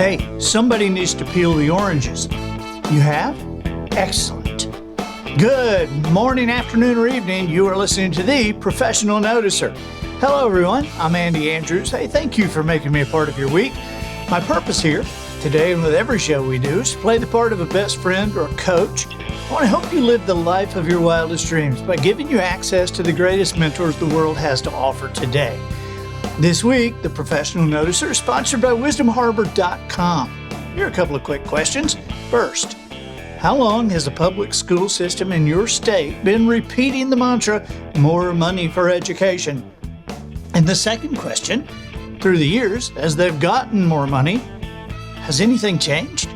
Hey, somebody needs to peel the oranges. You have? Excellent. Good morning, afternoon, or evening. You are listening to the Professional Noticer. Hello, everyone. I'm Andy Andrews. Hey, thank you for making me a part of your week. My purpose here today and with every show we do is to play the part of a best friend or a coach. I want to help you live the life of your wildest dreams by giving you access to the greatest mentors the world has to offer today. This week, the Professional Noticer is sponsored by wisdomharbor.com. Here are a couple of quick questions. First, how long has the public school system in your state been repeating the mantra, more money for education? And the second question, through the years, as they've gotten more money, has anything changed?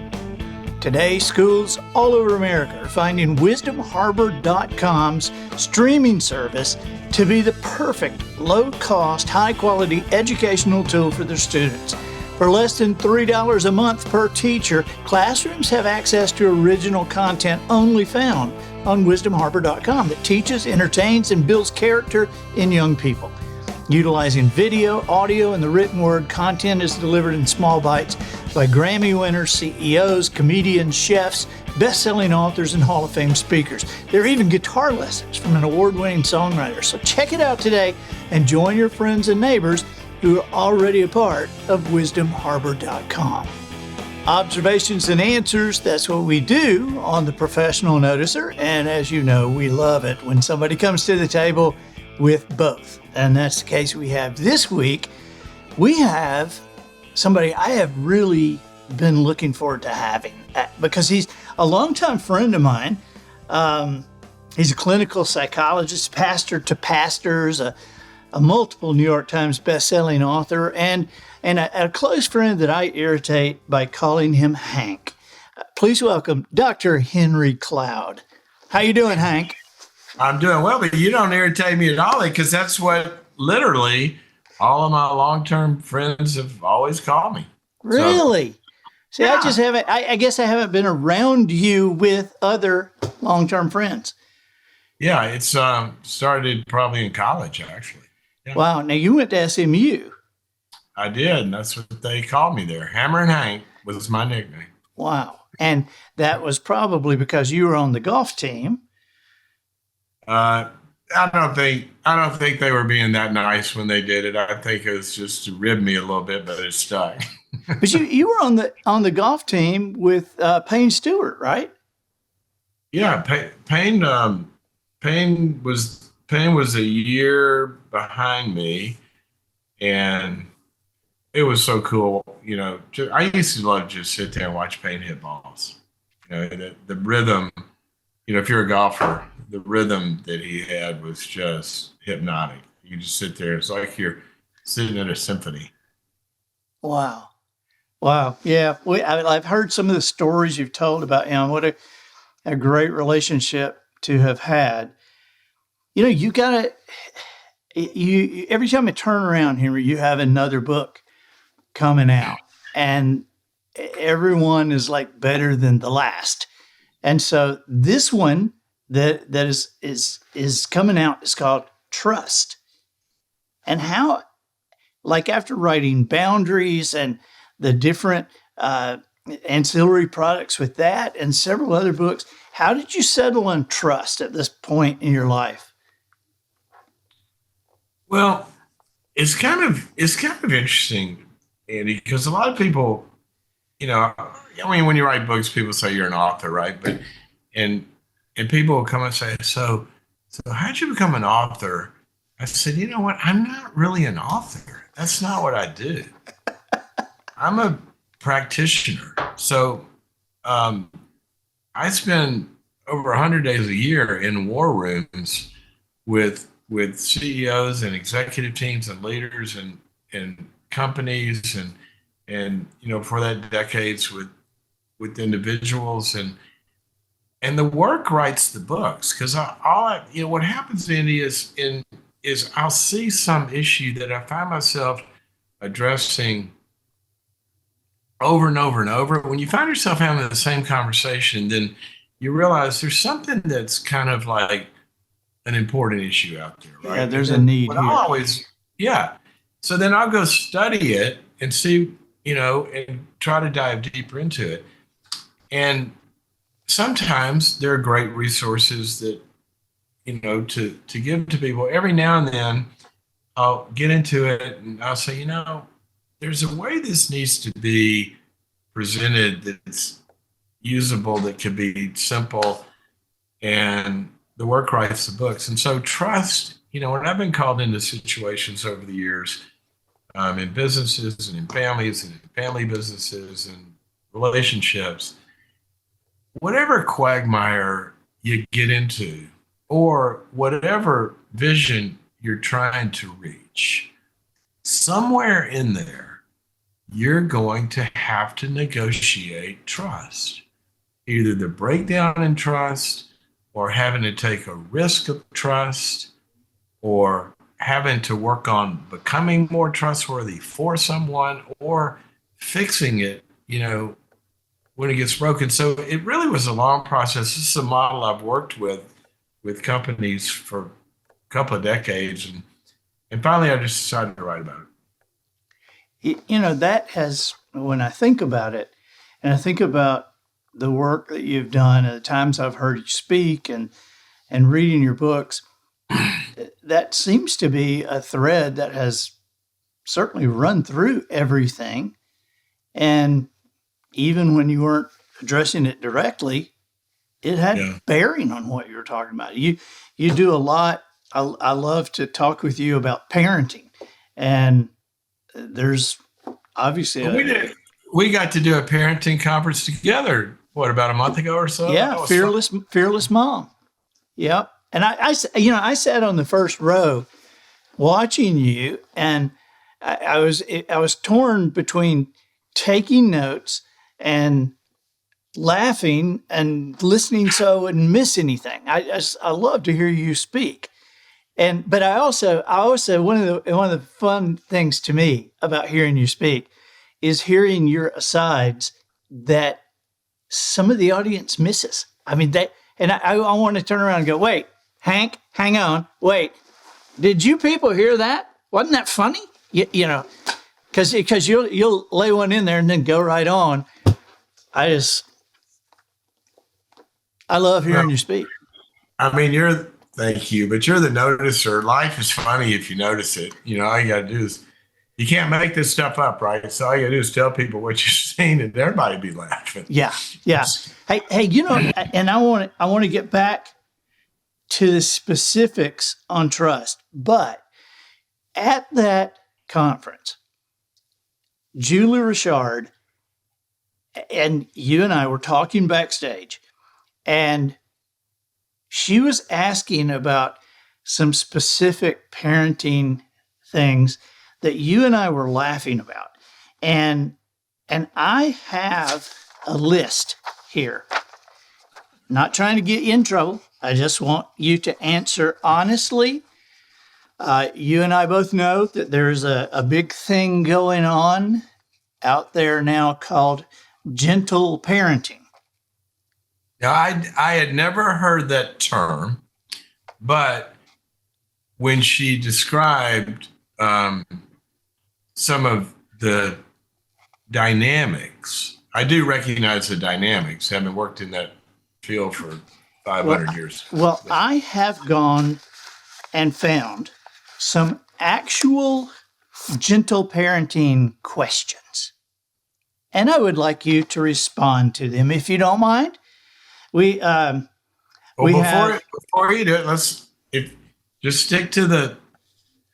Today, schools all over America are finding wisdomharbor.com's streaming service to be the perfect, low-cost, high-quality educational tool for their students. For less than $3 a month per teacher, classrooms have access to original content only found on wisdomharbor.com that teaches, entertains, and builds character in young people. Utilizing video, audio, and the written word, content is delivered in small bites by Grammy winners, CEOs, comedians, chefs, best-selling authors, and Hall of Fame speakers. There are even guitar lessons from an award-winning songwriter. So check it out today and join your friends and neighbors who are already a part of wisdomharbor.com. Observations and answers, that's what we do on the Professional Noticer. And as you know, we love it when somebody comes to the table with both. And that's the case we have this week. We have somebody I have really been looking forward to having because he's a longtime friend of mine. He's a clinical psychologist, pastor to pastors, a multiple New York Times bestselling author, and a close friend that I irritate by calling him Hank. Please welcome Dr. Henry Cloud. How you doing, Hank? I'm doing well, but you don't irritate me at all because that's what literally all of my long-term friends have always called me. Really? See, yeah. I guess I haven't been around you with other long-term friends. Yeah, it's started probably in college, actually. Yeah. Wow. Now, you went to SMU. I did, and that's what they called me there. Hammer and Hank was my nickname. Wow. And that was probably because you were on the golf team. I don't think they were being that nice when they did it. I think it was just to rib me a little bit, but it stuck. But you were on the golf team with Payne Stewart, right? Yeah, Payne was a year behind me, and it was so cool. You know, I used to love to just sit there and watch Payne hit balls. You know, the rhythm. You know, if you're a golfer, the rhythm that he had was just hypnotic. You just sit there. It's like you're sitting in a symphony. Wow. Yeah. I've heard some of the stories you've told about him. What a great relationship to have had. You know, every time I turn around, Henry, you have another book coming out, and everyone is like better than the last. And so this one that is coming out is called Trust. And how, like after writing Boundaries and the different ancillary products with that and several other books, how did you settle on trust at this point in your life? Well, it's kind of interesting, Andy, because a lot of people, you know, I mean, when you write books, people say you're an author, right? But and people will come and say, so how'd you become an author? I said, you know what? I'm not really an author. That's not what I do. I'm a practitioner. So I spend over 100 days a year in war rooms with CEOs and executive teams and leaders and companies and you know, for that decades with individuals and the work writes the books, because you know what happens, Andy, is I'll see some issue that I find myself addressing over and over and over. When you find yourself having the same conversation, then you realize there's something that's kind of like an important issue out there, right? Yeah, there's a need here. So then I'll go study it and see, and try to dive deeper into it. And sometimes there are great resources that, to give to people. Every now and then I'll get into it and I'll say, there's a way this needs to be presented that's usable, that can be simple, and the work writes the books. And so trust, when I've been called into situations over the years, in businesses and in families and in family businesses and relationships, whatever quagmire you get into or whatever vision you're trying to reach, somewhere in there, you're going to have to negotiate trust. Either the breakdown in trust, or having to take a risk of trust, or having to work on becoming more trustworthy for someone, or fixing it, when it gets broken. So it really was a long process. This is a model I've worked with companies for a couple of decades. And finally, I just decided to write about it. That has, when I think about it, and I think about the work that you've done and the times I've heard you speak and reading your books, that seems to be a thread that has certainly run through everything. And even when you weren't addressing it directly, it had bearing on what you were talking about. You do a lot. I love to talk with you about parenting, and there's obviously we got to do a parenting conference together. What, about a month ago or so? Yeah, fearless mom. Yep. And I sat on the first row watching you, and I was torn between taking notes and laughing and listening so I wouldn't miss anything. I love to hear you speak. But I also one of the fun things to me about hearing you speak is hearing your asides that some of the audience misses. I mean, I want to turn around and go, wait, Hank, hang on, wait, did you people hear that? Wasn't that funny? Because you'll lay one in there and then go right on. I love hearing you speak. I mean, thank you, but you're the noticer. Life is funny if you notice it. All you got to do is, you can't make this stuff up, right? So all you got to do is tell people what you're seeing, and everybody be laughing. Yeah. Hey, and I want to get back to the specifics on trust, but at that conference, Julie Richard and you and I were talking backstage, and she was asking about some specific parenting things that you and I were laughing about. And I have a list here. Not trying to get you in trouble. I just want you to answer honestly. You and I both know that there's a big thing going on out there now called gentle parenting. Now, I had never heard that term, but when she described some of the dynamics, I do recognize the dynamics, having worked in that field for 500 years. Well, I have gone and found some actual gentle parenting questions, and I would like you to respond to them if you don't mind. Before you do it, just stick to the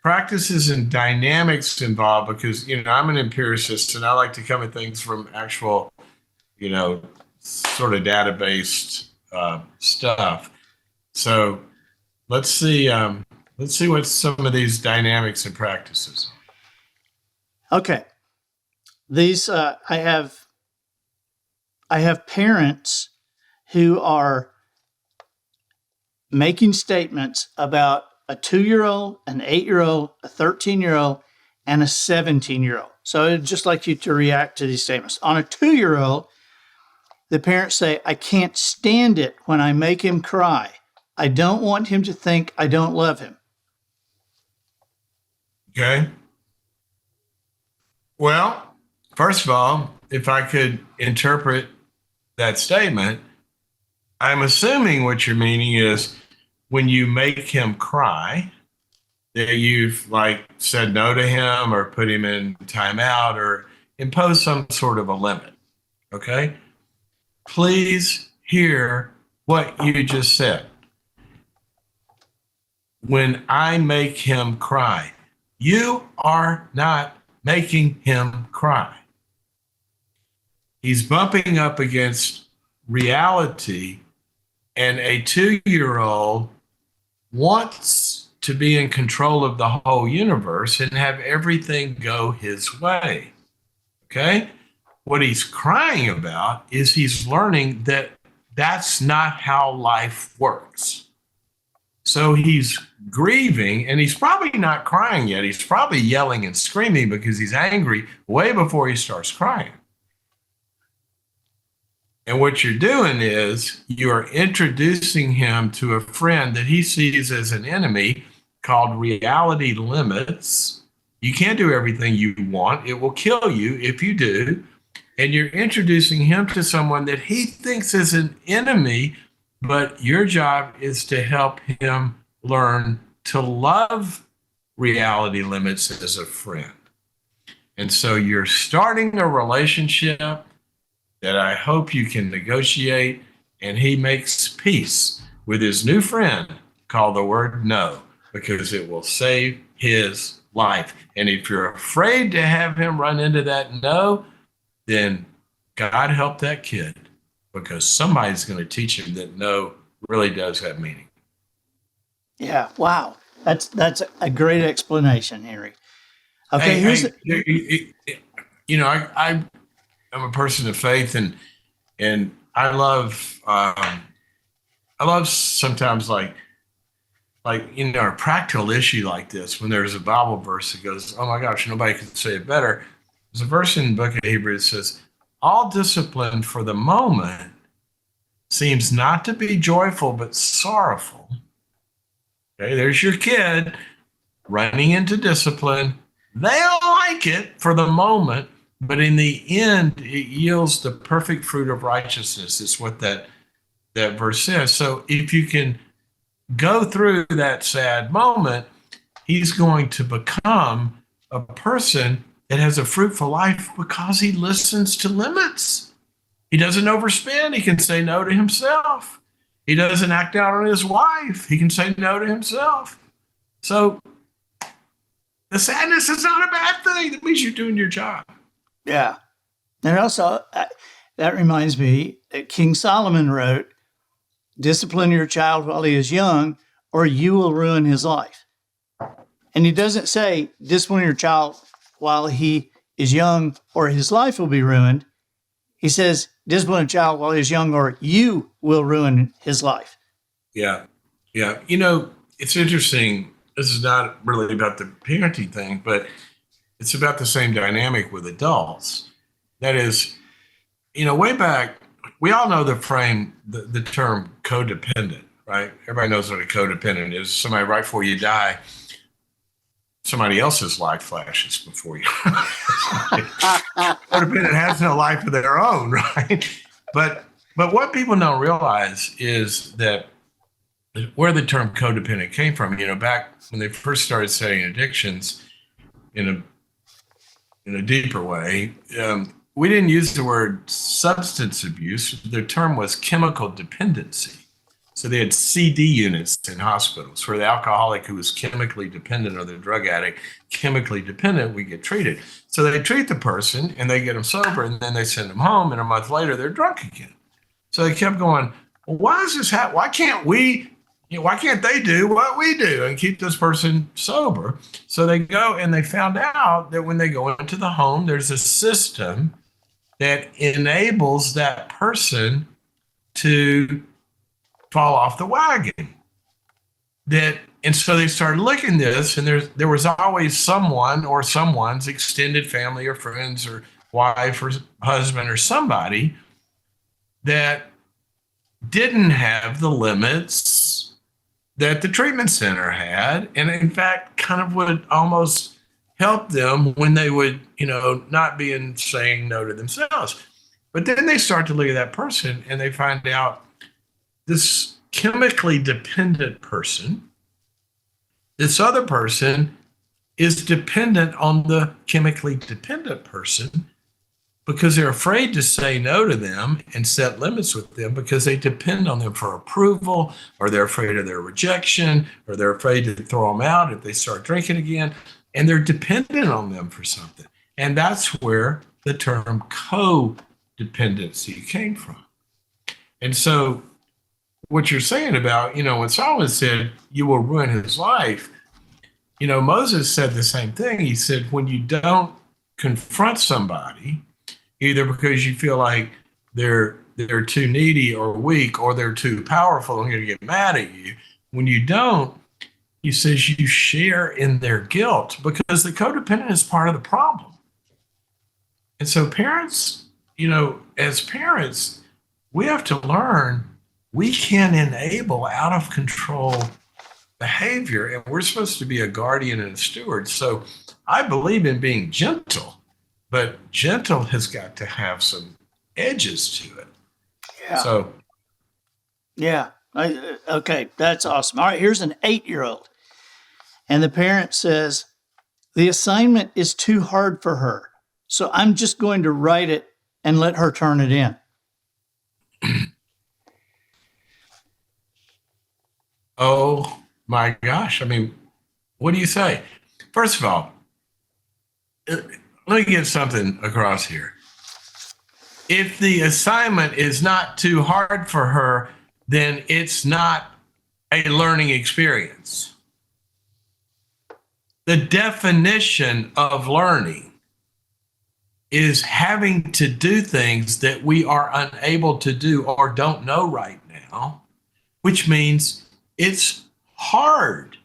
practices and dynamics involved, because I'm an empiricist and I like to come at things from actual, sort of data-based stuff. So let's see what some of these dynamics and practices are. Okay, these I have parents who are making statements about a 2-year-old, an 8-year-old, a 13-year-old, and a 17-year-old. So I'd just like you to react to these statements. On a 2-year-old, the parents say, I can't stand it when I make him cry. I don't want him to think I don't love him. Okay. Well, First of all, if I could interpret that statement, I'm assuming what you're meaning is when you make him cry, that you've like said no to him or put him in timeout or impose some sort of a limit. Okay. Please hear what you just said. When I make him cry, you are not making him cry. He's bumping up against reality, and a 2-year-old wants to be in control of the whole universe and have everything go his way. Okay? What he's crying about is he's learning that that's not how life works. So he's grieving, and he's probably not crying yet. He's probably yelling and screaming because he's angry way before he starts crying. And what you're doing is you're introducing him to a friend that he sees as an enemy called reality limits. You can't do everything you want. It will kill you if you do. And you're introducing him to someone that he thinks is an enemy, but your job is to help him learn to love reality limits as a friend. And so you're starting a relationship that I hope you can negotiate, and he makes peace with his new friend called the word no, because it will save his life. And if you're afraid to have him run into that no, then God help that kid, because somebody's going to teach him that no really does have meaning. Yeah. Wow. That's a great explanation, Henry. Okay. I'm a person of faith, and I love sometimes like a practical issue like this, when there's a Bible verse that goes, oh my gosh, nobody could say it better. There's a verse in the book of Hebrews that says, all discipline for the moment seems not to be joyful but sorrowful. Okay, there's your kid running into discipline. They don't like it for the moment, but in the end, it yields the perfect fruit of righteousness. Is what that verse says. So if you can go through that sad moment, he's going to become a person that has a fruitful life because he listens to limits. He doesn't overspend. He can say no to himself. He doesn't act out on his wife. He can say no to himself. So the sadness is not a bad thing. That means you're doing your job. Yeah. And also, that reminds me that King Solomon wrote, discipline your child while he is young, or you will ruin his life. And he doesn't say discipline your child while he is young, or his life will be ruined. He says discipline a child while he's young, or you will ruin his life. Yeah. Yeah. It's interesting. This is not really about the parenting thing, but it's about the same dynamic with adults. That is, way back, we all know the term codependent, right? Everybody knows what a codependent is. Somebody right before you die, somebody else's life flashes before you. Codependent has no life of their own, right? But what people don't realize is that where the term codependent came from, back when they first started studying addictions in a deeper way, we didn't use the word substance abuse. The term was chemical dependency. So they had CD units in hospitals where the alcoholic who was chemically dependent or the drug addict, chemically dependent, we get treated. So they treat the person and they get them sober, and then they send them home, and a month later they're drunk again. So they kept going, well, why is this happen? Why can't they do what we do and keep this person sober? So they go and they found out that when they go into the home, there's a system that enables that person to fall off the wagon. And so they started looking at this, and there was always someone or someone's extended family or friends or wife or husband or somebody that didn't have the limits that the treatment center had, and in fact kind of would almost help them when they would, not be saying no to themselves. But then they start to look at that person and they find out this chemically dependent person, this other person is dependent on the chemically dependent person because they're afraid to say no to them and set limits with them because they depend on them for approval, or they're afraid of their rejection, or they're afraid to throw them out if they start drinking again, and they're dependent on them for something. And that's where the term codependency came from. And so what you're saying about, when Solomon said you will ruin his life, Moses said the same thing. He said, when you don't confront somebody, either because you feel like they're too needy or weak, or they're too powerful and going to get mad at you, when you don't, he says you share in their guilt because the codependent is part of the problem. And so parents, as parents, we have to learn we can enable out of control behavior, and we're supposed to be a guardian and a steward. So I believe in being gentle, but gentle has got to have some edges to it. Yeah. So, yeah. Okay, that's awesome. All right, here's an 8-year-old. And the parent says, the assignment is too hard for her, so I'm just going to write it and let her turn it in. Oh my gosh. I mean, what do you say? First of all, let me get something across here. If the assignment is not too hard for her, then it's not a learning experience. The definition of learning is having to do things that we are unable to do or don't know right now, which means it's hard,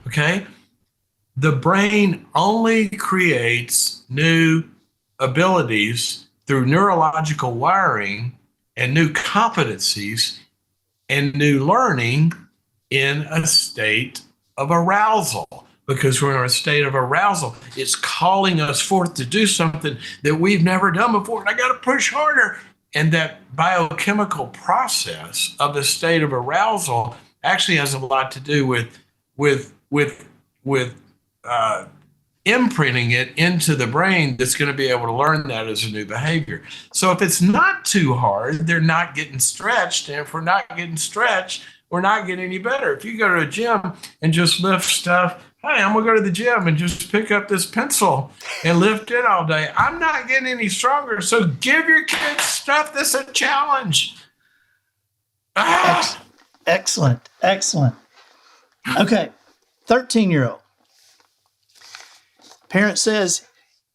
okay? The brain only creates new abilities through neurological wiring and new competencies and new learning in a state of arousal. Because we're in a state of arousal, it's calling us forth to do something that we've never done before. And I got to push harder. And that biochemical process of the state of arousal actually has a lot to do with imprinting it into the brain that's going to be able to learn that as a new behavior. So if it's not too hard, they're not getting stretched. And if we're not getting stretched, we're not getting any better. If you go to a gym and just lift stuff, hey, I'm going to go to the gym and just pick up this pencil and lift it all day, I'm not getting any stronger. So give your kids stuff that's a challenge. Excellent. Okay, 13-year-old. Parent says,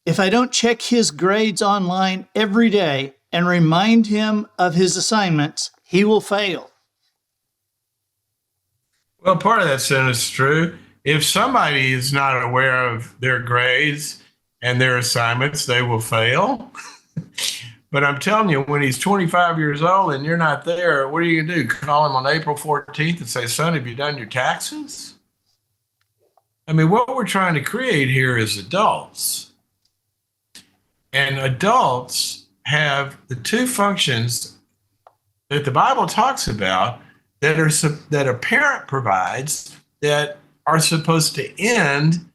if I don't check his grades online every day and remind him of his assignments, he will fail. Well, part of that sentence is true. If somebody is not aware of their grades and their assignments, they will fail. But I'm telling you, when he's 25 years old and you're not there, what are you going to do? Call him on April 14th and say, son, have you done your taxes? I mean, what we're trying to create here is adults. And adults have the two functions that the Bible talks about that a parent provides that are supposed to end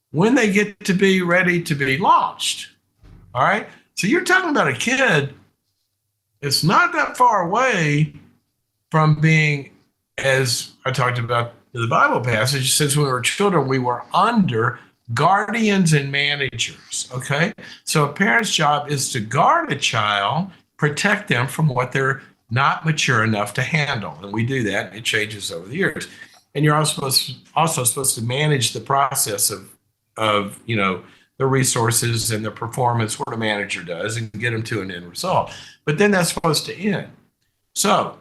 when they get to be ready to be launched. All right? So you're talking about a kid that's not that far away from being, as I talked about in the Bible passage, since we were children, we were under guardians and managers, okay? So a parent's job is to guard a child, protect them from what they're not mature enough to handle. And we do that, and it changes over the years. And you're also supposed to manage the process of the resources and the performance what a manager does and get them to an end result. But then that's supposed to end. So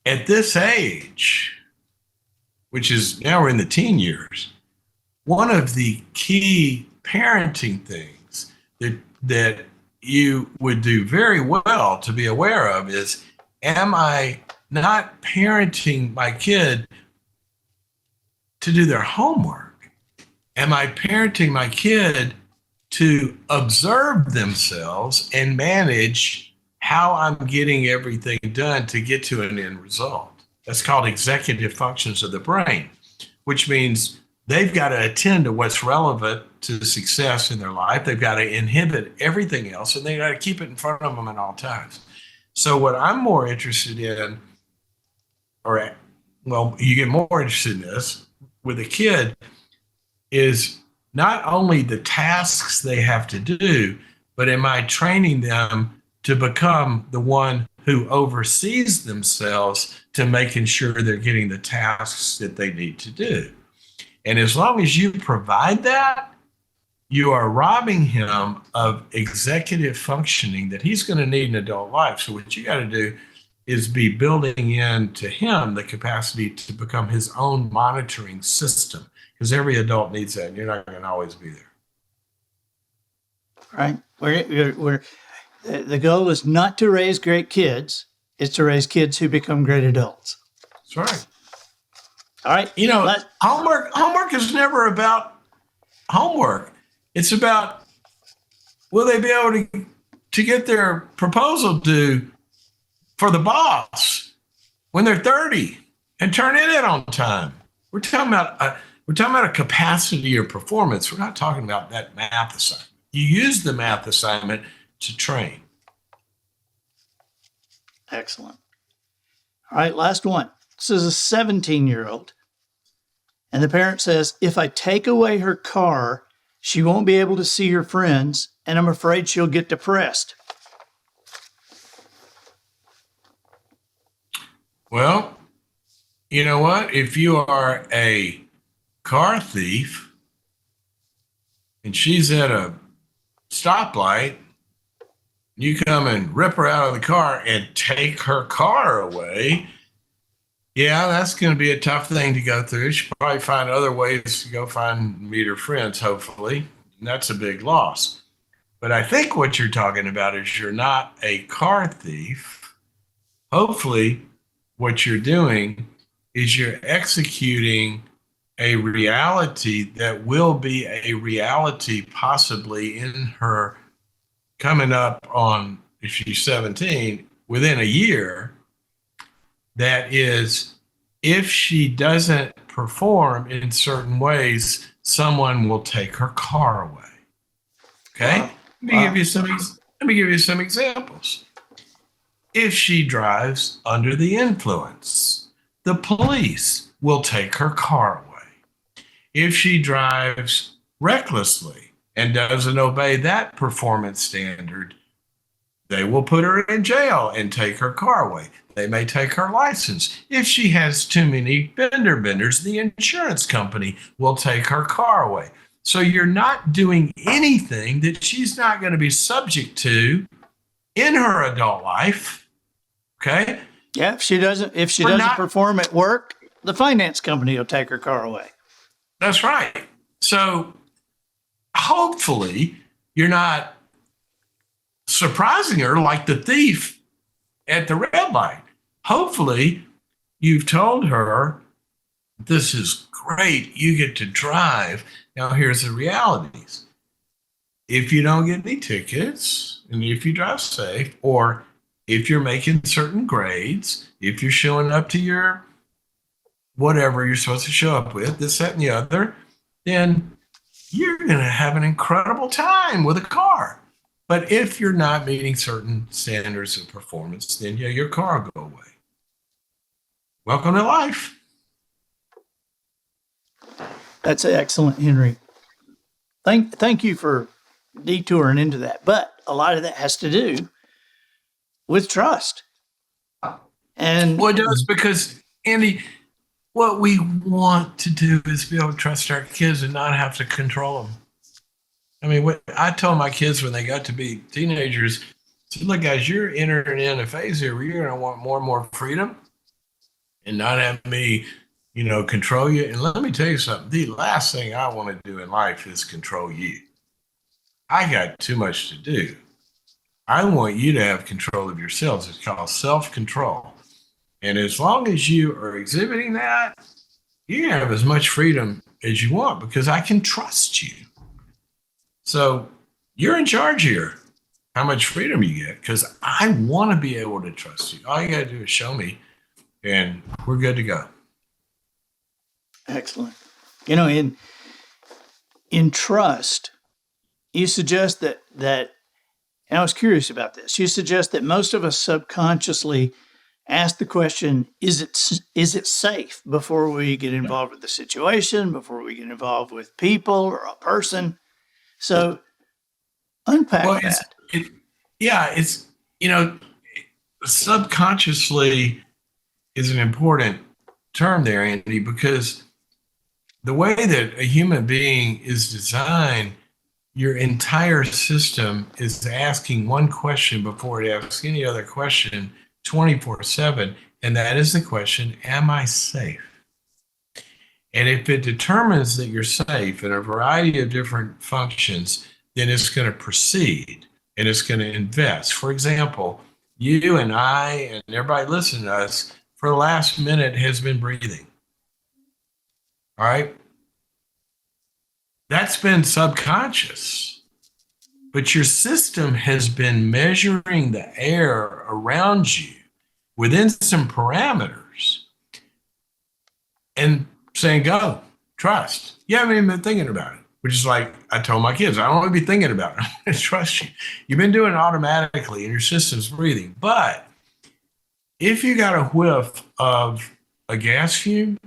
at this age, which is now we're in the teen years, one of the key parenting things that you would do very well to be aware of is, am I not parenting my kid to do their homework? am I parenting my kid to observe themselves and manage how I'm getting everything done to get to an end result? That's called executive functions of the brain, which means they've got to attend to what's relevant to success in their life. They've got to inhibit everything else, and they got to keep it in front of them at all times. So what I'm more interested in, or well, you get more interested in this with a kid, is not only the tasks they have to do, but am I training them to become the one who oversees themselves to making sure they're getting the tasks that they need to do? And as long as you provide that, you are robbing him of executive functioning that he's going to need in adult life. So what you got to do is be building into him the capacity to become his own monitoring system, because every adult needs that, and you're not going to always be there. Right. The goal is not to raise great kids. It's to raise kids who become great adults. That's right. All right. Homework is never about homework. It's about, will they be able to get their proposal due for the boss when they're 30 and turn it in on time? We're talking about a capacity or performance. We're not talking about that math assignment. You use the math assignment to train. Excellent. All right, last one. This is a 17-year-old. And the parent says, if I take away her car, she won't be able to see her friends, and I'm afraid she'll get depressed. Well, you know what? If you are a car thief and she's at a stoplight, you come and rip her out of the car and take her car away, yeah, that's going to be a tough thing to go through. She'll probably find other ways to go meet her friends, hopefully. And that's a big loss. But I think what you're talking about is you're not a car thief. Hopefully, what you're doing is you're executing a reality that will be a reality possibly in her coming up on, if she's 17, within a year. That is, if she doesn't perform in certain ways, someone will take her car away. Okay? Wow. Let me give you some examples. If she drives under the influence, the police will take her car away. If she drives recklessly and doesn't obey that performance standard, they will put her in jail and take her car away. They may take her license. If she has too many fender benders, the insurance company will take her car away. So you're not doing anything that she's not going to be subject to in her adult life. Okay? Yeah, if she doesn't perform at work, the finance company will take her car away. That's right. So hopefully you're not surprising her like the thief at the red light. Hopefully you've told her, this is great, you get to drive. Now here's the realities. If you don't get any tickets, and if you drive safe, or if you're making certain grades, if you're showing up to your whatever you're supposed to show up with, this, that, and the other, then you're going to have an incredible time with a car. But if you're not meeting certain standards of performance, then yeah, your car will go away. Welcome to life. That's excellent, Henry. Thank you for detouring into that. But a lot of that has to do with trust. And well, it does, because Andy, what we want to do is be able to trust our kids and not have to control them. I mean, what I told my kids when they got to be teenagers, I said, look, guys, you're entering in a phase here where you're going to want more and more freedom and not have me, control you. And let me tell you something. The last thing I want to do in life is control you. I got too much to do. I want you to have control of yourselves. It's called self-control. And as long as you are exhibiting that, You can have as much freedom as you want because I can trust you. So you're in charge here, how much freedom you get, because I want to be able to trust you. All you got to do is show me, and we're good to go. Excellent. You know, in trust, you suggest that, and I was curious about this. You suggest that most of us subconsciously ask the question, is it safe before we get involved with the situation, before we get involved with people or a person? So unpack Well, that. it's, subconsciously is an important term there, Andy, because the way that a human being is designed, your entire system is asking one question before it asks any other question 24/7. And that is the question, am I safe? And if it determines that you're safe in a variety of different functions, then it's going to proceed and it's going to invest. For example, you and I and everybody listening to us for the last minute has been breathing. All right. That's been subconscious, but your system has been measuring the air around you within some parameters and saying, go, trust. You haven't even been thinking about it, which is like I told my kids, I don't want to be thinking about it. I trust you. You've been doing it automatically and your system's breathing. But if you got a whiff of a gas fume,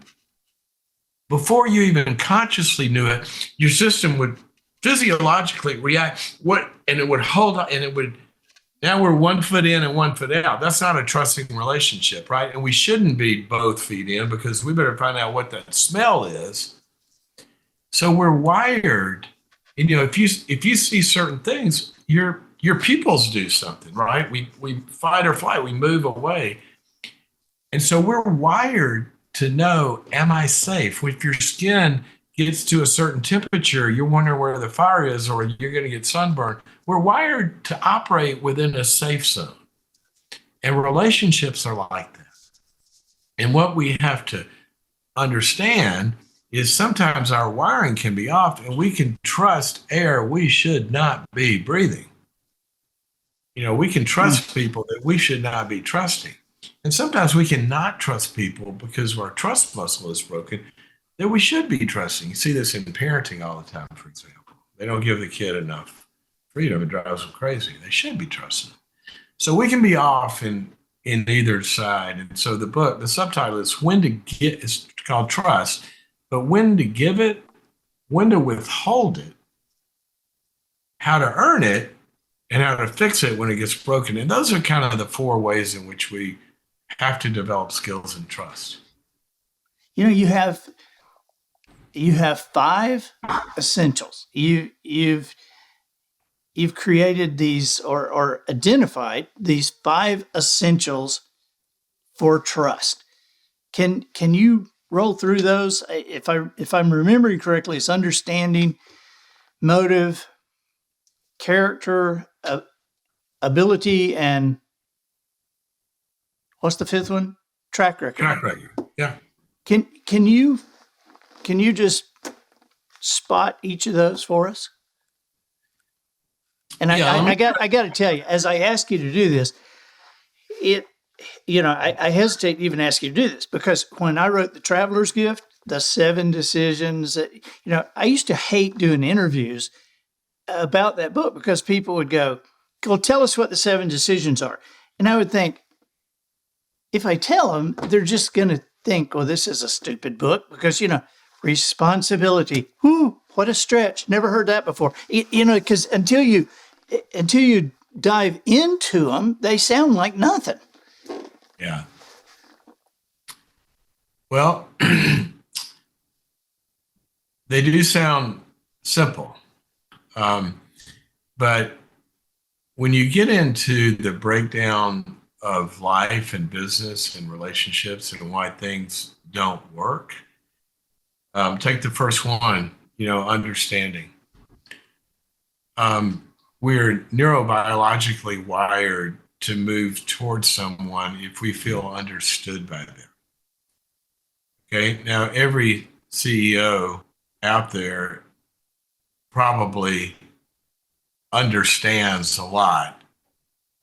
before you even consciously knew it, your system would physiologically react and it would hold on and it would. Now we're 1 foot in and 1 foot out. That's not a trusting relationship, right? And we shouldn't be both feet in because we better find out what that smell is. So we're wired, and if you see certain things, your pupils do something, right? We fight or flight, we move away, and so we're wired to know, am I safe? If your skin gets to a certain temperature, you're wondering where the fire is, or you're going to get sunburned. We're wired to operate within a safe zone. And relationships are like that. And what we have to understand is sometimes our wiring can be off and we can trust air we should not be breathing. We can trust people that we should not be trusting. And sometimes we cannot trust people because our trust muscle is broken that we should be trusting. You see this in parenting all the time, for example. They don't give the kid enough freedom. It drives them crazy. They should be trusting. So we can be off in either side. And so the subtitle is when to get, it's called Trust, but when to give it, when to withhold it, how to earn it, and how to fix it when it gets broken. And those are kind of the 4 ways in which we have to develop skills in trust. You have 5 essentials. You've created these or identified these 5 essentials for trust. Can you roll through those? If I'm remembering correctly, it's understanding, motive, character, ability, and what's the 5th one? Track record. Track record. Yeah. Can you just spot each of those for us? And I got to tell you, as I ask you to do this, I hesitate to even ask you to do this because when I wrote The Traveler's Gift, the 7 decisions that, I used to hate doing interviews about that book because people would go, well, tell us what the 7 decisions are. And I would think, if I tell them, they're just going to think, well, this is a stupid book because, responsibility. Whoo, what a stretch. Never heard that before. Because until you dive into them, they sound like nothing. Yeah. Well, they do sound simple. But when you get into the breakdown of life and business and relationships and why things don't work, take the first one, understanding. We're neurobiologically wired to move towards someone if we feel understood by them. Okay. Now, every CEO out there probably understands a lot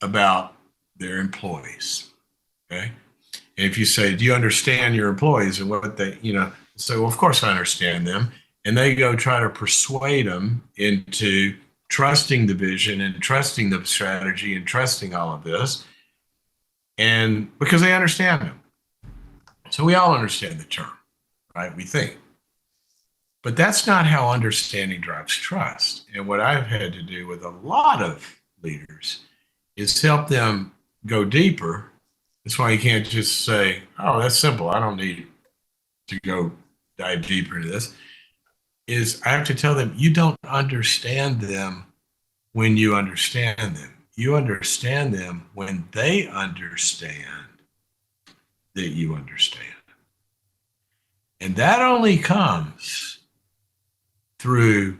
about their employees. Okay. And if you say, do you understand your employees and what they, say, well, of course I understand them. And they go try to persuade them into trusting the vision and trusting the strategy and trusting all of this. And because they understand them. So we all understand the term, right? We think. But that's not how understanding drives trust. And what I've had to do with a lot of leaders is help them go deeper. That's why you can't just say, oh, that's simple. I don't need to go dive deeper into this. Is I have to tell them, you don't understand them when you understand them. You understand them when they understand that you understand. And that only comes through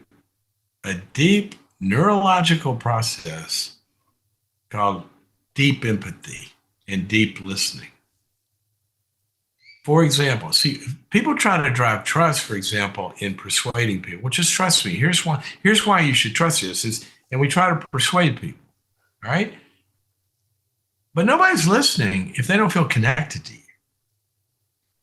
a deep neurological process called deep empathy and deep listening. For example, see, people try to drive trust, for example, in persuading people. Well, just trust me. Here's why you should trust this. And we try to persuade people, all right? But nobody's listening if they don't feel connected to you.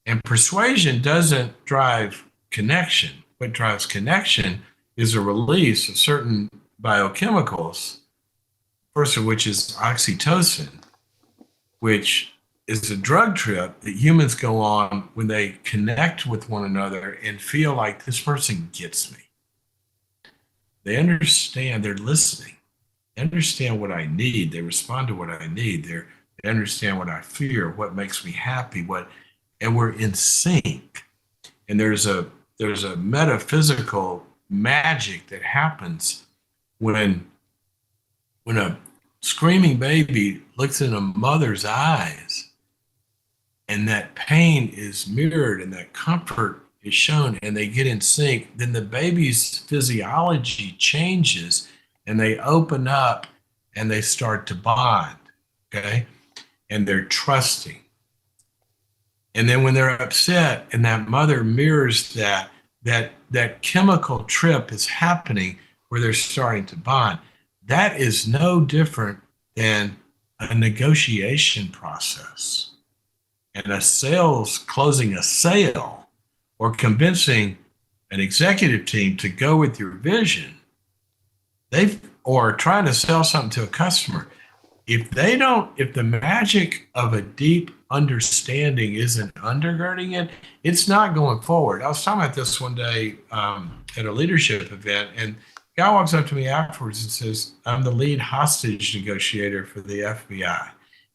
And persuasion doesn't drive connection. What drives connection is a release of certain biochemicals, first of which is oxytocin, which is a drug trip that humans go on when they connect with one another and feel like this person gets me. They understand, they're listening. They understand what I need. They respond to what I need. They understand what I fear, what makes me happy, and we're in sync. And there's a metaphysical magic that happens when a screaming baby looks in a mother's eyes and that pain is mirrored and that comfort is shown and they get in sync, then the baby's physiology changes and they open up and they start to bond, okay? And they're trusting. And then when they're upset and that mother mirrors that chemical trip is happening where they're starting to bond, that is no different than a negotiation process. And closing a sale or convincing an executive team to go with your vision, or trying to sell something to a customer, if the magic of a deep understanding isn't undergirding it, it's not going forward. I was talking about this one day at a leadership event, and a guy walks up to me afterwards and says, I'm the lead hostage negotiator for the FBI.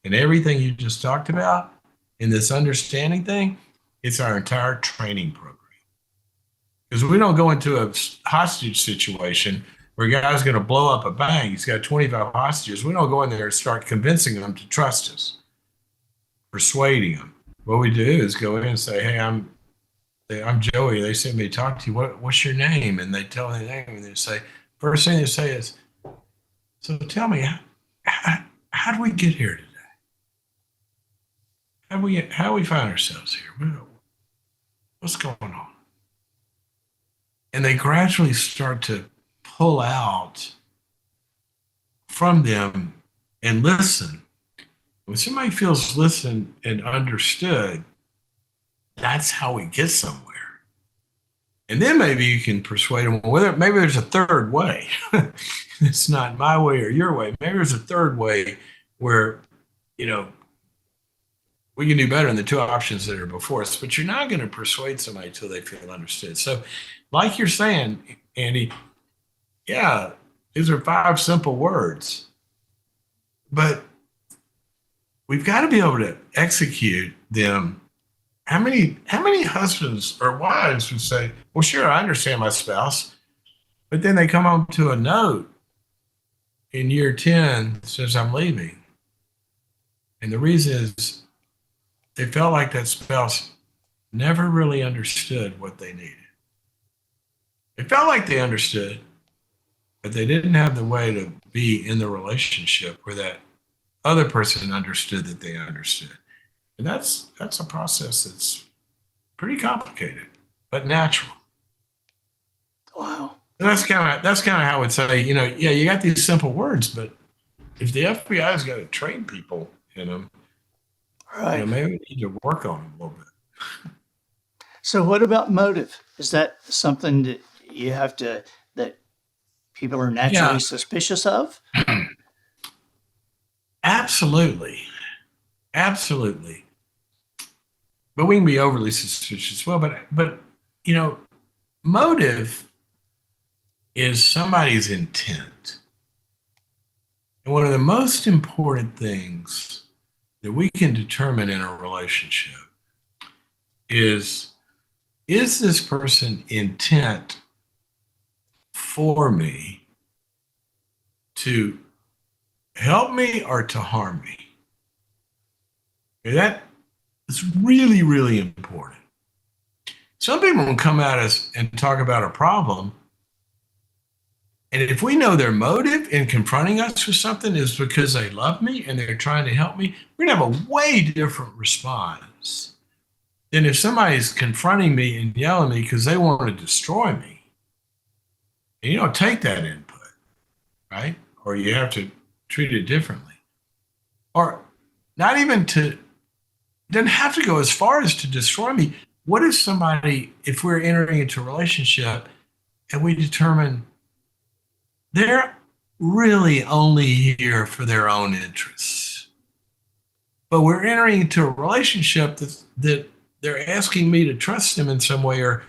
And everything you just talked about in this understanding thing, it's our entire training program. Because we don't go into a hostage situation where a guy's going to blow up a bank. He's got 25 hostages. We don't go in there and start convincing them to trust us, persuading them. What we do is go in and say, hey, I'm Joey. They sent me to talk to you. What's your name? And they tell me their name. And they say, first thing they say is, so tell me, how do we get here today? How we find ourselves here? What's going on? And they gradually start to pull out from them and listen. When somebody feels listened and understood, that's how we get somewhere. And then maybe you can persuade them, maybe there's a third way. It's not my way or your way. Maybe there's a third way where, we can do better than the two options that are before us, but you're not going to persuade somebody until they feel understood. So like you're saying, Andy, yeah, these are 5 simple words, but we've got to be able to execute them. How many husbands or wives would say, well, sure, I understand my spouse, but then they come home to a note in year 10 that says I'm leaving. And the reason is they felt like that spouse never really understood what they needed. They felt like they understood, but they didn't have the way to be in the relationship where that other person understood that they understood. And that's a process that's pretty complicated, but natural. Wow. And that's kind of how I would say, yeah, you got these simple words, but if the FBI's got to train people in them, Right. maybe we need to work on them a little bit. So what about motive? Is that something that that people are naturally Yeah, suspicious of? absolutely, absolutely. But we can be overly suspicious as well. But motive is somebody's intent. And one of the most important things that we can determine in a relationship is this person intent for me to help me or to harm me? Okay, that is really, really important. Some people will come at us and talk about a problem. And if we know their motive in confronting us with something is because they love me and they're trying to help me, we're going to have a way different response than if somebody's confronting me and yelling at me because they want to destroy me. And you don't take that input, right? Or you have to treat it differently. Or not even to, doesn't have to go as far as to destroy me. What if somebody, if we're entering into a relationship and we determine they're really only here for their own interests, but we're entering into a relationship that they're asking me to trust them in some way or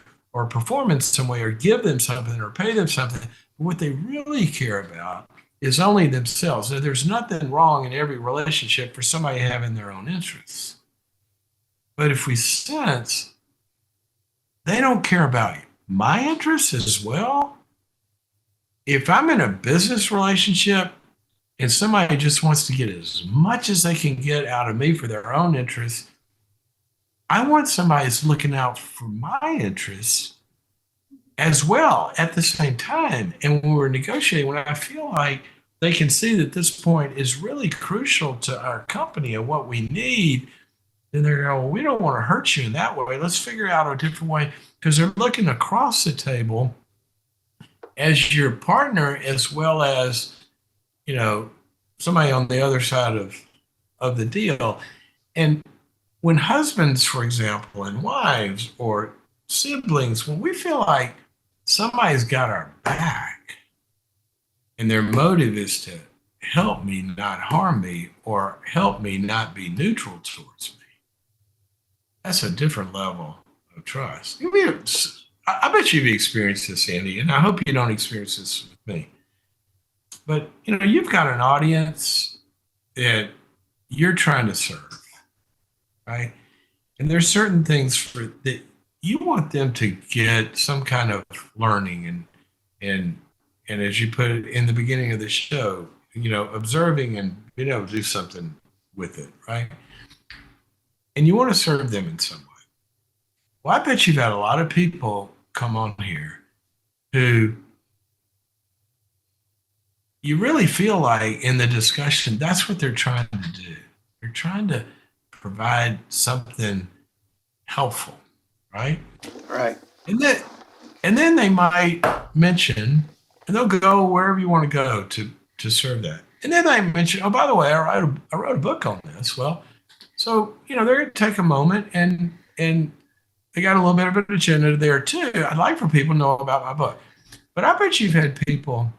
perform in some way or give them something or pay them something. What they really care about is only themselves. So there's nothing wrong in every relationship for somebody having their own interests. But if we sense they don't care about my interests as well, if I'm in a business relationship and somebody just wants to get as much as they can get out of me for their own interests, I want somebody that's looking out for my interests as well at the same time. And when we're negotiating, when I feel like they can see that this point is really crucial to our company and what we need, then they're going, well, we don't want to hurt you in that way. Let's figure out a different way, because they're looking across the table as your partner as well as, somebody on the other side of the deal. And when husbands, for example, and wives or siblings, when we feel like somebody's got our back and their motive is to help me, not harm me, or help me not be neutral towards me, that's a different level of trust. I bet you've experienced this, Andy, and I hope you don't experience this with me. But you've got an audience that you're trying to serve, right? And there's certain things that you want them to get some kind of learning and as you put it in the beginning of the show, observing and being able to do something with it, right? And you want to serve them in some way. Well, I bet you've had a lot of people come on here who you really feel like in the discussion, that's what they're trying to do. They're trying to provide something helpful, right? Right. And then they might mention, and they'll go wherever you want to go to serve that. And then they mention, oh, by the way, I wrote a book on this. Well, so they're going to take a moment and they got a little bit of an agenda there too. I'd like for people to know about my book. But I bet you've had people,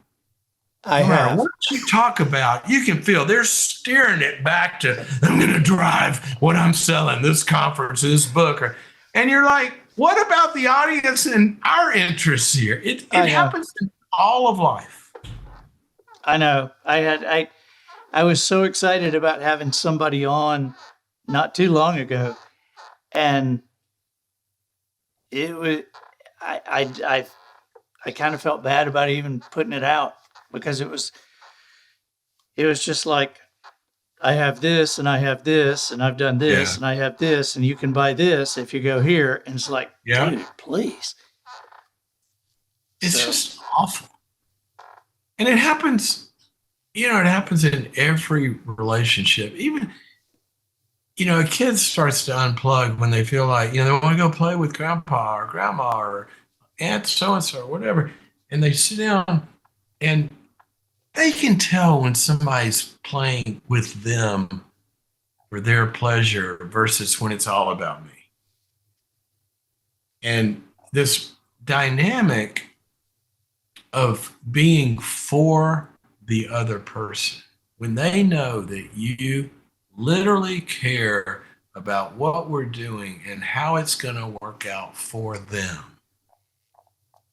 I no matter have. what you talk about, you can feel they're steering it back to, I'm going to drive what I'm selling, this conference, this book. And you're like, what about the audience and our interests here? It happens in all of life. I know. I was so excited about having somebody on not too long ago, and it was I kind of felt bad about even putting it out, because it was just like, I have this and I have this and I've done this and I have this and you can buy this if you go here, and it's like, dude, please. It's just awful. And it happens, it happens in every relationship. a kid starts to unplug when they feel like, they want to go play with grandpa or grandma or aunt so and so or whatever. And they sit down and they can tell when somebody's playing with them for their pleasure versus when it's all about me. And this dynamic of being for the other person, when they know that you literally care about what we're doing and how it's going to work out for them,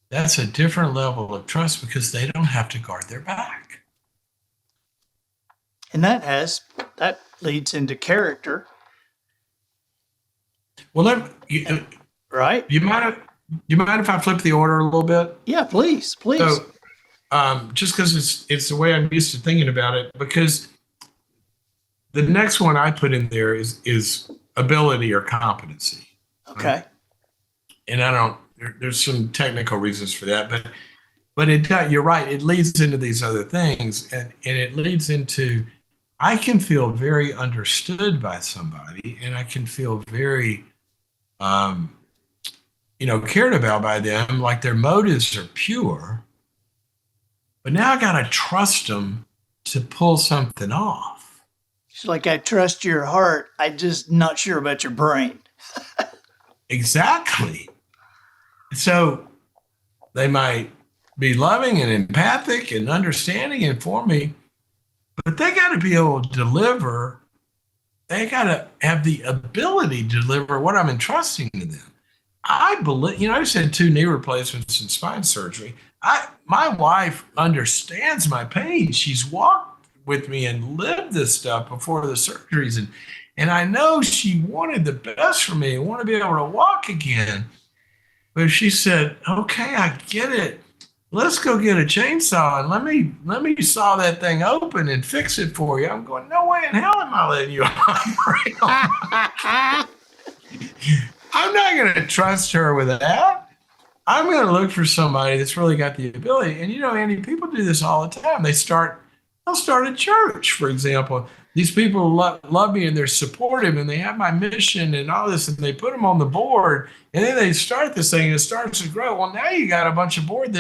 that's a different level of trust because they don't have to guard their back. And that leads into character. Well, right? You mind if I flip the order a little bit? Yeah, please. So, just because it's the way I'm used to thinking about it, because the next one I put in there is ability or competency. Okay. And there's some technical reasons for that, but you're right. It leads into these other things, and it leads into, I can feel very understood by somebody, and I can feel very, cared about by them, like their motives are pure. But now I got to trust them to pull something off. It's like, I trust your heart. I'm just not sure about your brain. Exactly. So they might be loving and empathic and understanding and for me, but they got to be able to deliver. They got to have the ability to deliver what I'm entrusting to them. I believe, I just had 2 knee replacements and spine surgery. My wife understands my pain. She's walked with me and lived this stuff before the surgeries. And I know she wanted the best for me. I want to be able to walk again. But she said, okay, I get it. Let's go get a chainsaw and let me saw that thing open and fix it for you. I'm going, no way in hell am I letting you operate on my I'm not going to trust her with that. I'm going to look for somebody that's really got the ability. And Andy, people do this all the time. They'll start a church, for example. These people love me and they're supportive and they have my mission and all this, and they put them on the board, and then they start this thing and it starts to grow. Well, now you got a bunch of board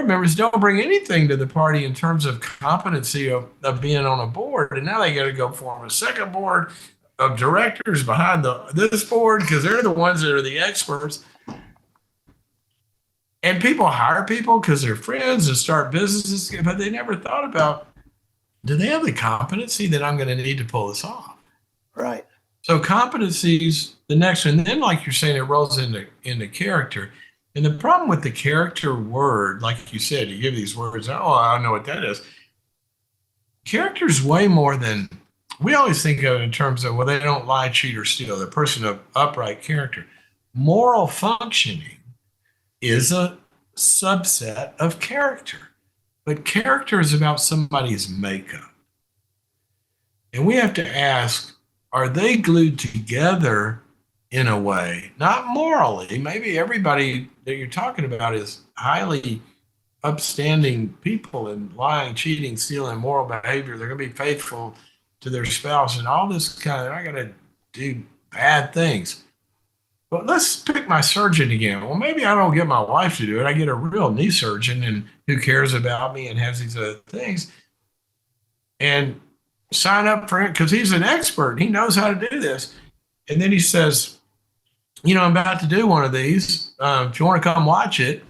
members don't bring anything to the party in terms of competency of being on a board. And now they got to go form a second board of directors behind this board because they're the ones that are the experts. And people hire people because they're friends and start businesses, but they never thought about, do they have the competency that I'm going to need to pull this off? Right. So competencies, the next one. And then, like you're saying, it rolls into character. And the problem with the character word, like you said, you give these words, oh, I don't know what that is. Character is way more than, we always think of it in terms of, well, they don't lie, cheat, or steal. They're a person of upright character. Moral functioning is a subset of character. But character is about somebody's makeup. And we have to ask, are they glued together in a way, not morally? Maybe everybody that you're talking about is highly upstanding people and lying, cheating, stealing, moral behavior. They're going to be faithful to their spouse and all this kind of, I got to do bad things. But let's pick my surgeon again. Well, maybe I don't get my wife to do it. I get a real knee surgeon and who cares about me and has these other things, and sign up for it because he's an expert. He knows how to do this. And then he says, I'm about to do one of these. If you want to come watch it.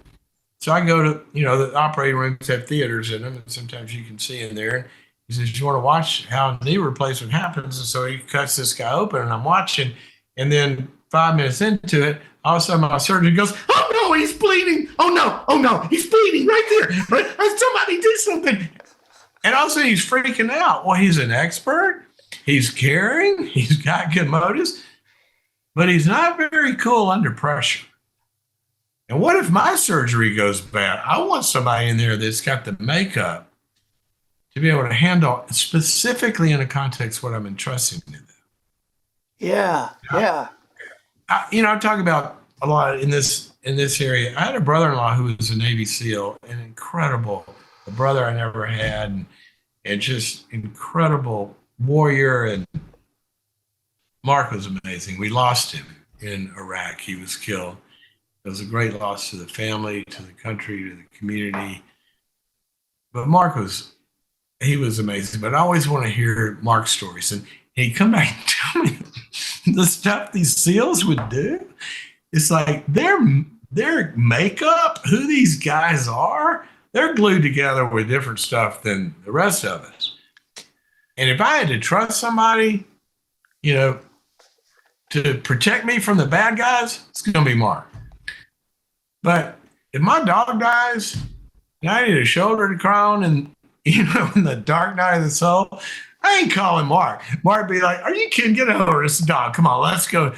So I go to, the operating rooms have theaters in them, and sometimes you can see in there. He says, you want to watch how knee replacement happens? And so he cuts this guy open, and I'm watching. And then 5 minutes into it, all of a sudden my surgeon goes, oh no, he's bleeding. Oh no, he's bleeding right there. Somebody do something. And all of a sudden he's freaking out. Well, he's an expert. He's caring. He's got good motives, but he's not very cool under pressure. And what if my surgery goes bad? I want somebody in there that's got the makeup to be able to handle specifically in a context what I'm entrusting to them. Yeah. I talk about a lot in this area. I had a brother-in-law who was a Navy SEAL, an incredible, a brother I never had, and just incredible warrior. Mark was amazing. We lost him in Iraq. He was killed. It was a great loss to the family, to the country, to the community. But he was amazing. But I always want to hear Mark's stories. And he'd come back and tell me the stuff these SEALs would do. It's like their makeup, who these guys are, they're glued together with different stuff than the rest of us. And if I had to trust somebody, to protect me from the bad guys, it's going to be Mark. But if my dog dies and I need a shoulder to cry on and, in the dark night of the soul, I ain't calling Mark. Mark be like, are you kidding? Get over this dog. Come on, let's go.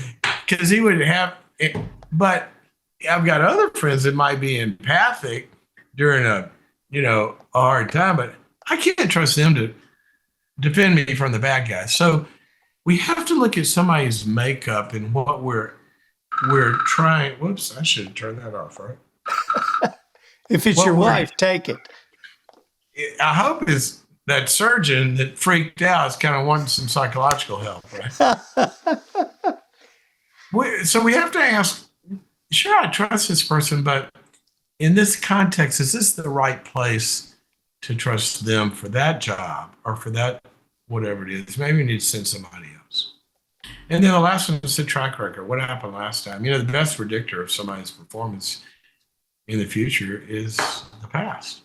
Because he would have it. But I've got other friends that might be empathic during a hard time, but I can't trust them to defend me from the bad guys. So we have to look at somebody's makeup and what we're trying. Whoops, I should have turned that off, right? If it's your wife, take it. I hope it's that surgeon that freaked out is kind of wanting some psychological help, right? So we have to ask, sure, I trust this person, but in this context, is this the right place to trust them for that job or for that, whatever it is? Maybe we need to send somebody else. And then the last one is the track record. What happened last time? The best predictor of somebody's performance in the future is the past.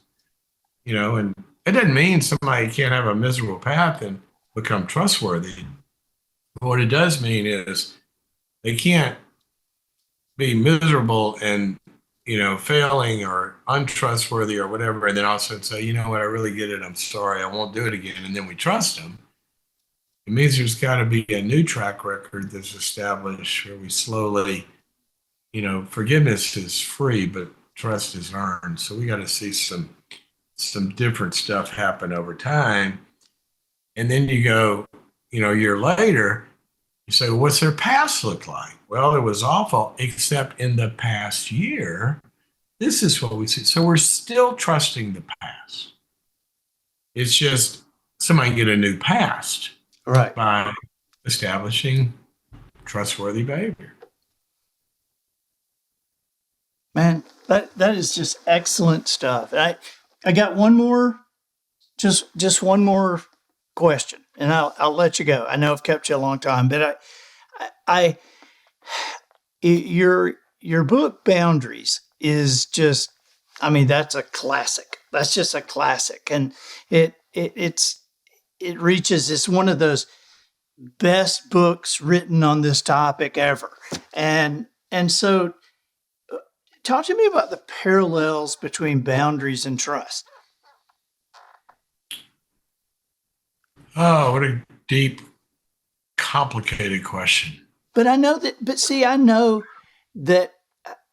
And it doesn't mean somebody can't have a miserable path and become trustworthy. But what it does mean is they can't be miserable and, failing or untrustworthy or whatever, and then all of a sudden say, you know what, I really get it. I'm sorry. I won't do it again. And then we trust them. It means there's got to be a new track record that's established where we slowly, forgiveness is free, but trust is earned. So we got to see some different stuff happen over time. And then you go, a year later, you say, well, what's their past look like? Well, it was awful, except in the past year, this is what we see. So we're still trusting the past. It's just somebody can get a new past, right, by establishing trustworthy behavior. Man, that is just excellent stuff. I got one more, just one more question, and I'll let you go. I know I've kept you a long time, but your book Boundaries is just, that's a classic. That's just a classic, and it reaches. It's one of those best books written on this topic ever, and so. Talk to me about the parallels between boundaries and trust. Oh, what a deep, complicated question. But I know that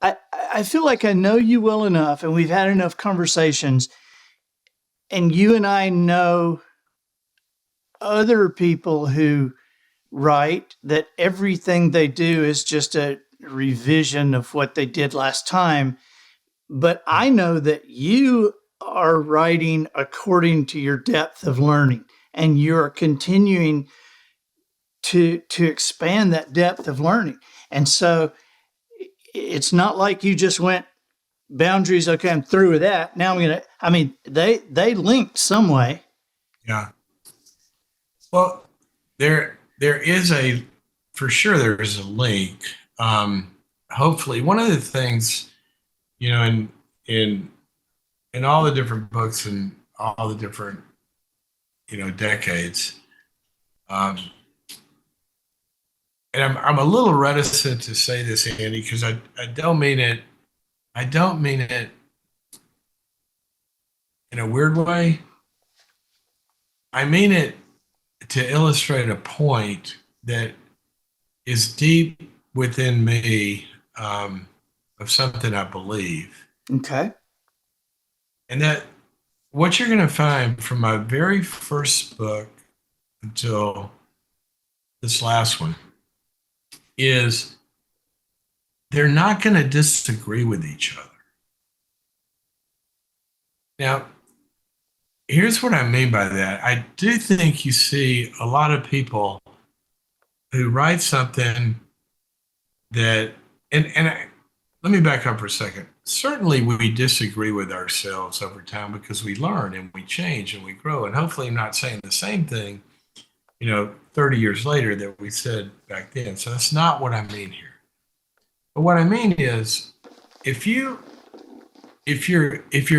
I feel like I know you well enough, and we've had enough conversations, and you and I know other people who write that everything they do is just a revision of what they did last time. But I know that you are writing according to your depth of learning, and you're continuing to expand that depth of learning. And so it's not like you just went boundaries. Okay, I'm through with that. Now they linked some way. Yeah. Well, there is for sure there is a link. Hopefully one of the things, in all the different books and all the different, decades, and I'm a little reticent to say this, Andy, because I don't mean it in a weird way. I mean it to illustrate a point that is deep within me, of something I believe. Okay. And that what you're going to find from my very first book until this last one is they're not going to disagree with each other. Now, here's what I mean by that. I do think you see a lot of people who writes something that, let me back up for a second. Certainly, we disagree with ourselves over time because we learn and we change and we grow. And hopefully, I'm not saying the same thing, 30 years later that we said back then. So that's not what I mean here. But what I mean is, if you're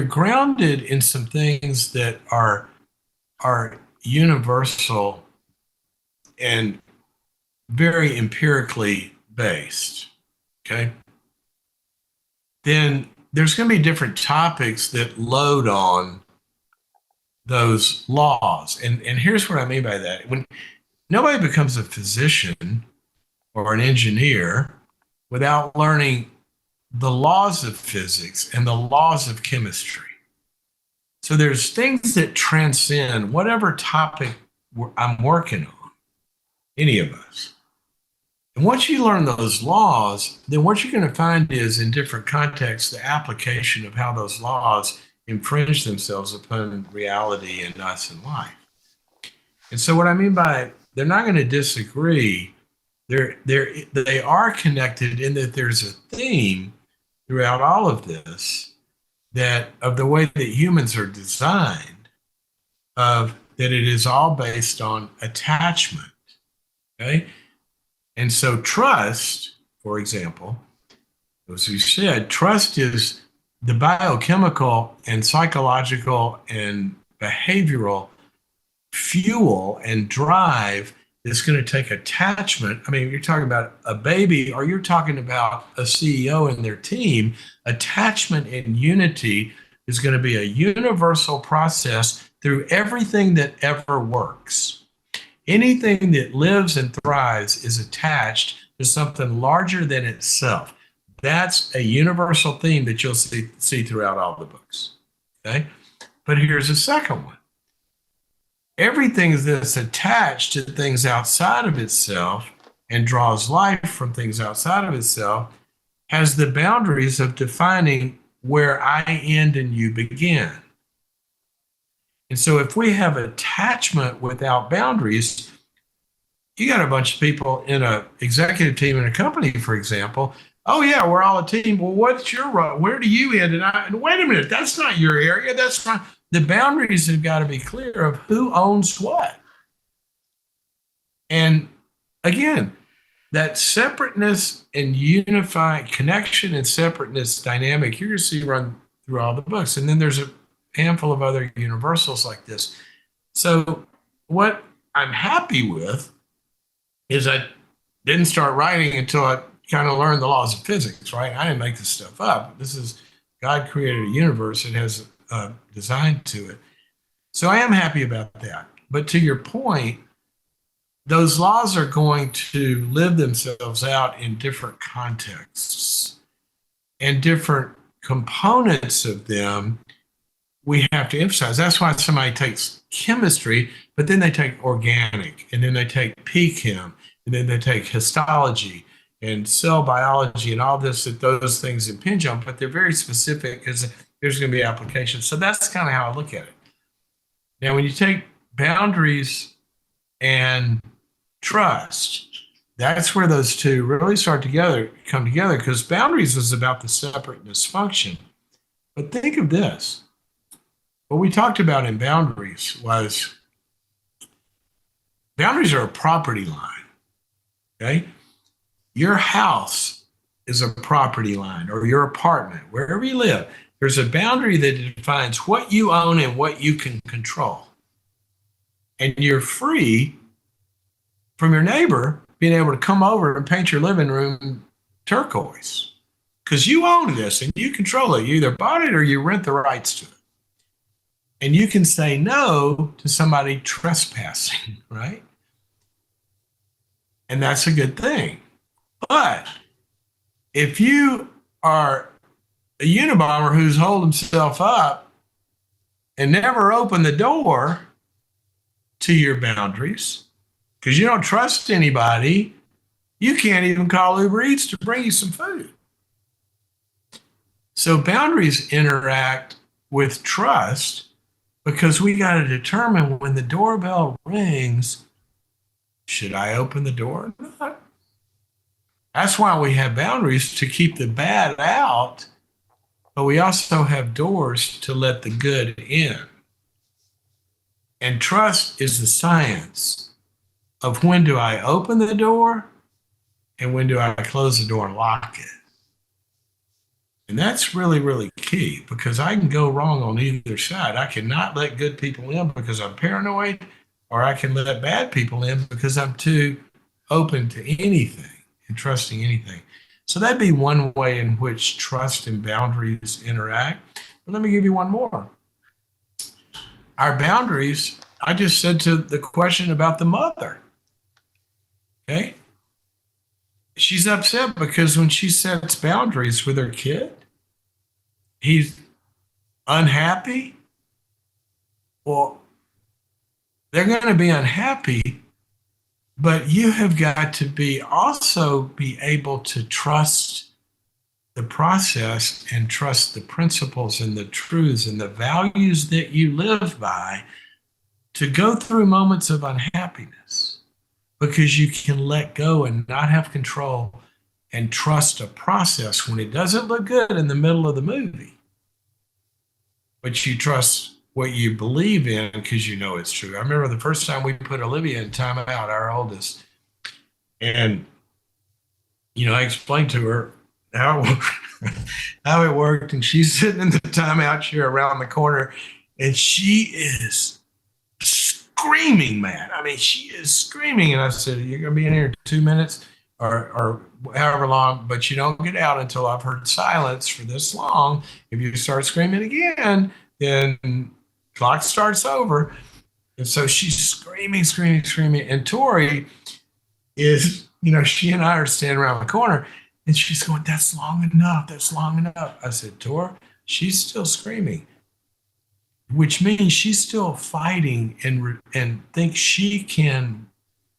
grounded in some things that are universal and very empirically based, okay, then there's going to be different topics that load on those laws. And here's what I mean by that. When nobody becomes a physician or an engineer without learning the laws of physics and the laws of chemistry. So there's things that transcend whatever topic I'm working on, any of us. And once you learn those laws, then what you're going to find is in different contexts, the application of how those laws infringe themselves upon reality and us in life. And so what I mean by they're not going to disagree, they are connected in that there's a theme throughout all of this that of the way that humans are designed, of that it is all based on attachment. Okay. And so trust, for example, as we said, trust is the biochemical and psychological and behavioral fuel and drive that's going to take attachment. I mean, you're talking about a baby or you're talking about a CEO and their team. Attachment and unity is going to be a universal process through everything that ever works. Anything that lives and thrives is attached to something larger than itself. That's a universal theme that you'll see throughout all the books. Okay? But here's a second one. Everything that's attached to things outside of itself and draws life from things outside of itself has the boundaries of defining where I end and you begin. And so if we have attachment without boundaries, you got a bunch of people in an executive team in a company, for example. Oh yeah, we're all a team. Well, what's your role? Where do you end? And wait a minute, that's not your area. That's not. The boundaries have got to be clear of who owns what. And again, that separateness and unified connection and separateness dynamic, you're going to see run through all the books. And then there's a handful of other universals like this. So what I'm happy with is I didn't start writing until I kind of learned the laws of physics, right? I didn't make this stuff up. This is God created a universe. It has a design to it. So I am happy about that. But to your point, those laws are going to live themselves out in different contexts and different components of them we have to emphasize. That's why somebody takes chemistry, but then they take organic, and then they take PChem, and then they take histology and cell biology and all this that those things impinge on, but they're very specific because there's going to be applications. So that's kind of how I look at it. Now, when you take boundaries and trust, that's where those two really come together, because boundaries is about the separateness function. But think of this. What we talked about in boundaries was boundaries are a property line, okay? Your house is a property line, or your apartment, wherever you live. There's a boundary that defines what you own and what you can control. And you're free from your neighbor being able to come over and paint your living room turquoise because you own this and you control it. You either bought it or you rent the rights to it. And you can say no to somebody trespassing, right? And that's a good thing. But if you are a Unabomber who's holed himself up and never opened the door to your boundaries because you don't trust anybody, you can't even call Uber Eats to bring you some food. So boundaries interact with trust, because we got to determine when the doorbell rings, Should I open the door or not? That's why we have boundaries, to keep the bad out, but we also have doors to let the good in. And trust is the science of when do I open the door and when do I close the door and lock it. And that's really, really key, because I can go wrong on either side. I cannot let good people in because I'm paranoid, or I can let bad people in because I'm too open to anything and trusting anything. So that'd be one way in which trust and boundaries interact. But let me give you one more. Our boundaries, I just said to the question about the mother. Okay. She's upset because when she sets boundaries with her kid, he's unhappy. Well, they're going to be unhappy, but you have got to be able to trust the process and trust the principles and the truths and the values that you live by to go through moments of unhappiness, because you can let go and not have control and trust a process when it doesn't look good in the middle of the movie. But you trust what you believe in because you know it's true. I remember the first time we put Olivia in timeout, our oldest, and I explained to her how it worked, and she's sitting in the timeout chair around the corner, and she is screaming, man. I mean, she is screaming, and I said, "You're going to be in here 2 minutes or however long, but you don't get out until I've heard silence for this long. If you start screaming again, then clock starts over." And so she's screaming, screaming, screaming. And Tori is, she and I are standing around the corner, and she's going, "That's long enough. That's long enough." I said, "Tori, she's still screaming, which means she's still fighting and thinks she can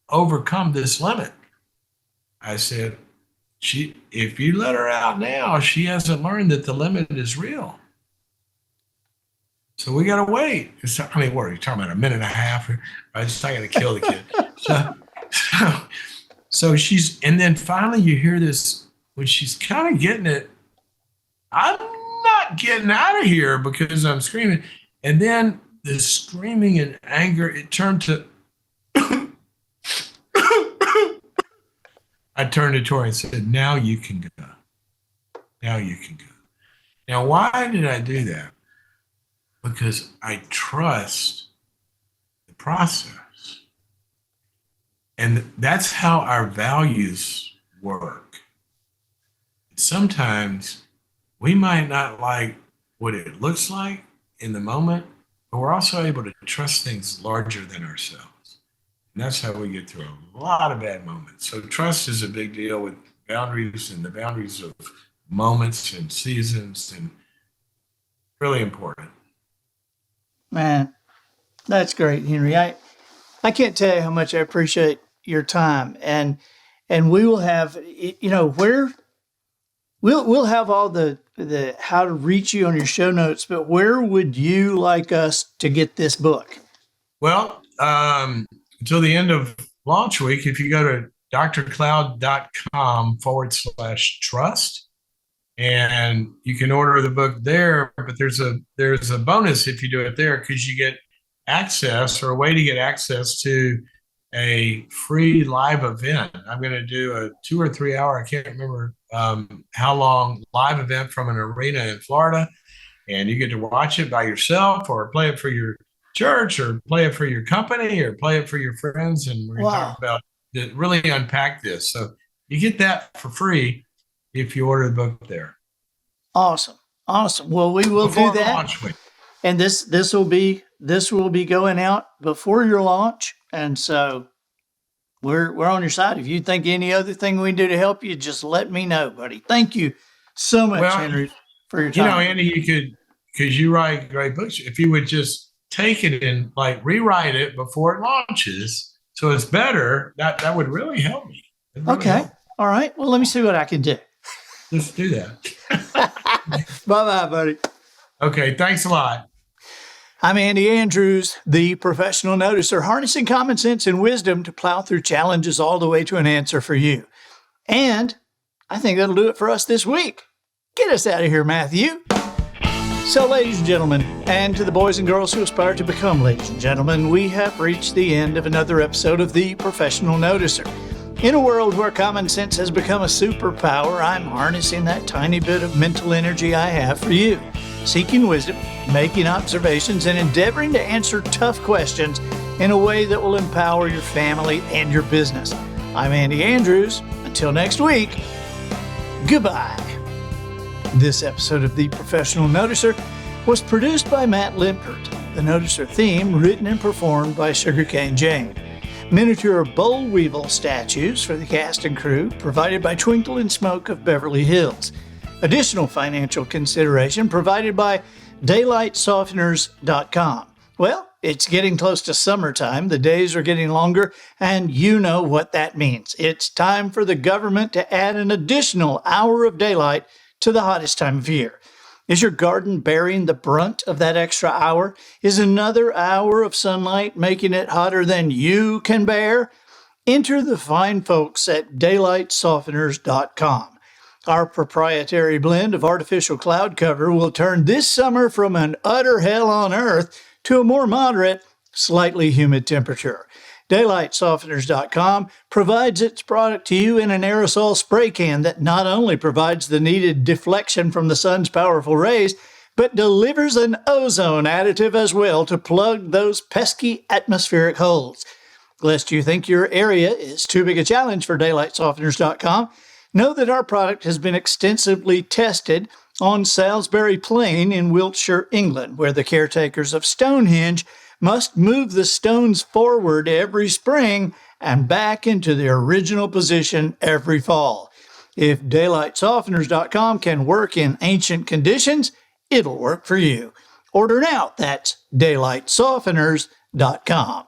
overcome this limit." I said, if you let her out now, she hasn't learned that the limit is real. So we got to wait. What are you talking about, a minute and a half? I just not going to kill the kid. So she's, and then finally you hear this, when she's kind of getting it, "I'm not getting out of here because I'm screaming." And then the screaming and anger, it turned to, I turned to Tori and said, "Now you can go. Now you can go." Now, why did I do that? Because I trust the process. And that's how our values work. Sometimes we might not like what it looks like in the moment, but we're also able to trust things larger than ourselves. And that's how we get through a lot of bad moments. So trust is a big deal with boundaries, and the boundaries of moments and seasons, and really important. Man, that's great, Henry. I can't tell you how much I appreciate your time, and we will have, we'll have all the how to reach you on your show notes, but where would you like us to get this book? Well, until the end of launch week, if you go to drcloud.com/trust, and you can order the book there, but there's a bonus if you do it there, because you get access, or a way to get access to a free live event. I'm going to do a 2 or 3 hour, I can't remember how long, live event from an arena in Florida. And you get to watch it by yourself, or play it for your church, or play it for your company, or play it for your friends. And we're going to talk about really unpack this. So you get that for free if you order the book there. Awesome. Well, we will do that. Launch week. And this will be going out before your launch. And so we're on your side. If you think any other thing we can do to help you, just let me know, buddy. Thank you so much, Henry, for your time. Andy, you could, because you write great books, if you would just take it and rewrite it before it launches so it's better, that would really help me. Okay. All right. Well, let me see what I can do. Let's do that. Bye-bye, buddy. Okay. Thanks a lot. I'm Andy Andrews, the professional noticer, harnessing common sense and wisdom to plow through challenges all the way to an answer for you. And I think that'll do it for us this week. Get us out of here, Matthew. So, ladies and gentlemen, and to the boys and girls who aspire to become ladies and gentlemen, we have reached the end of another episode of The Professional Noticer. In a world where common sense has become a superpower, I'm harnessing that tiny bit of mental energy I have for you, seeking wisdom, making observations, and endeavoring to answer tough questions in a way that will empower your family and your business. I'm Andy Andrews. Until next week, goodbye. This episode of The Professional Noticer was produced by Matt Limpert. The Noticer theme written and performed by Sugarcane Jane. Miniature boll weevil statues for the cast and crew provided by Twinkle and Smoke of Beverly Hills. Additional financial consideration provided by DaylightSofteners.com. Well, it's getting close to summertime, the days are getting longer, and you know what that means. It's time for the government to add an additional hour of daylight to the hottest time of year. Is your garden bearing the brunt of that extra hour? Is another hour of sunlight making it hotter than you can bear? Enter the fine folks at DaylightSofteners.com. Our proprietary blend of artificial cloud cover will turn this summer from an utter hell on earth to a more moderate, slightly humid temperature. DaylightSofteners.com provides its product to you in an aerosol spray can that not only provides the needed deflection from the sun's powerful rays, but delivers an ozone additive as well to plug those pesky atmospheric holes. Lest you think your area is too big a challenge for DaylightSofteners.com, know that our product has been extensively tested on Salisbury Plain in Wiltshire, England, where the caretakers of Stonehenge must move the stones forward every spring and back into their original position every fall. If DaylightSofteners.com can work in ancient conditions, it'll work for you. Order now. That's DaylightSofteners.com.